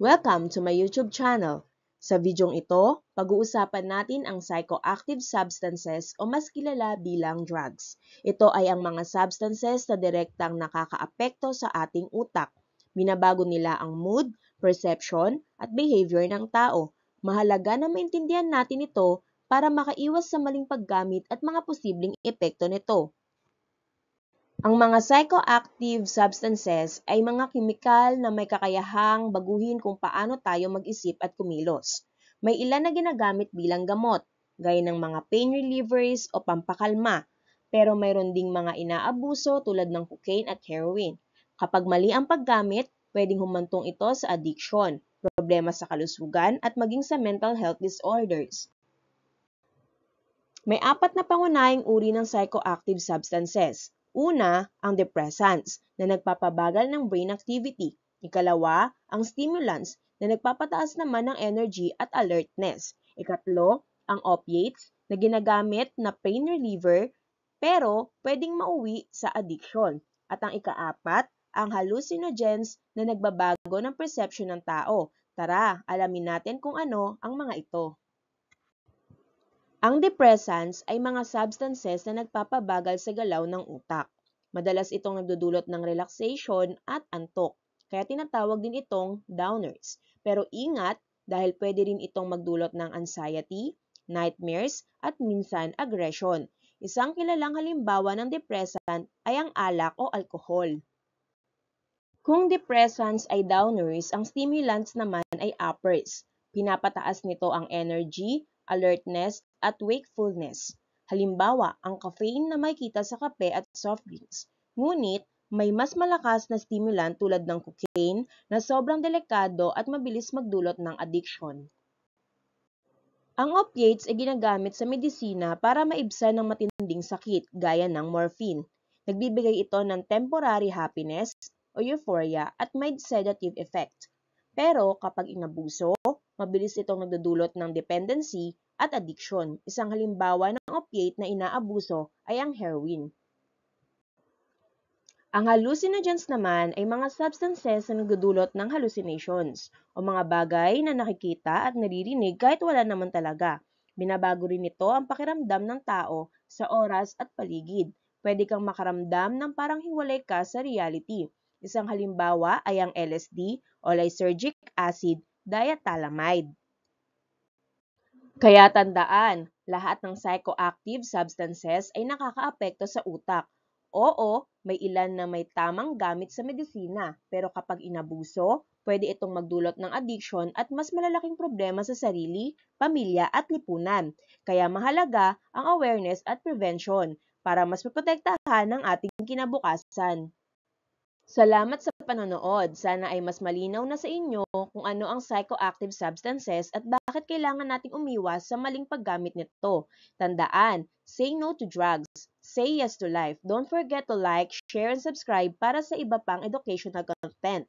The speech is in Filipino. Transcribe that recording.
Welcome to my YouTube channel. Sa videong ito, pag-uusapan natin ang psychoactive substances o mas kilala bilang drugs. Ito ay ang mga substances na direktang nakakaapekto sa ating utak. Binabago nila ang mood, perception, at behavior ng tao. Mahalaga na maintindihan natin ito para makaiwas sa maling paggamit at mga posibleng epekto nito. Ang mga psychoactive substances ay mga kemikal na may kakayahang baguhin kung paano tayo mag-isip at kumilos. May ilan na ginagamit bilang gamot, gaya ng mga pain relievers o pampakalma, pero mayroon ding mga inaabuso tulad ng cocaine at heroin. Kapag mali ang paggamit, pwedeng humantong ito sa addiction, problema sa kalusugan at maging sa mental health disorders. May apat na pangunahing uri ng psychoactive substances. Una, ang depressants na nagpapabagal ng brain activity. Ikalawa, ang stimulants na nagpapataas naman ng energy at alertness. Ikatlo, ang opiates na ginagamit na pain reliever pero pwedeng mauwi sa addiction. At ang ikaapat, ang hallucinogens na nagbabago ng perception ng tao. Tara, alamin natin kung ano ang mga ito. Ang depressants ay mga substances na nagpapabagal sa galaw ng utak. Madalas itong nagdudulot ng relaxation at antok, kaya tinatawag din itong downers. Pero ingat dahil pwede rin itong magdulot ng anxiety, nightmares, at minsan aggression. Isang kilalang halimbawa ng depressant ay ang alak o alkohol. Kung depressants ay downers, ang stimulants naman ay uppers. Pinapataas nito ang energy, alertness, at wakefulness. Halimbawa, ang caffeine na makikita sa kape at soft drinks. Ngunit, may mas malakas na stimulant tulad ng cocaine na sobrang delikado at mabilis magdulot ng addiction. Ang opiates ay ginagamit sa medisina para maibsan ng matinding sakit gaya ng morphine. Nagbibigay ito ng temporary happiness o euphoria at may sedative effect. Pero kapag inabuso, mabilis itong nagdudulot ng dependency at addiction. Isang halimbawa ng opiate na inaabuso ay ang heroin. Ang hallucinogens naman ay mga substances na nagdudulot ng hallucinations o mga bagay na nakikita at naririnig kahit wala naman talaga. Binabago rin ito ang pakiramdam ng tao sa oras at paligid. Pwede kang makaramdam ng parang hiwalay ka sa reality. Isang halimbawa ay ang LSD o lysergic acid diethylamide. Kaya tandaan, lahat ng psychoactive substances ay nakakaapekto sa utak. Oo, may ilan na may tamang gamit sa medisina, pero kapag inabuso, pwede itong magdulot ng addiction at mas malalaking problema sa sarili, pamilya at lipunan. Kaya mahalaga ang awareness at prevention para mas maprotektahan ang ating kinabukasan. Salamat sa panonood. Sana ay mas malinaw na sa inyo kung ano ang psychoactive substances at bakit kailangan nating umiwas sa maling paggamit nito. Tandaan, say no to drugs. Say yes to life. Don't forget to like, share, and subscribe para sa iba pang educational content.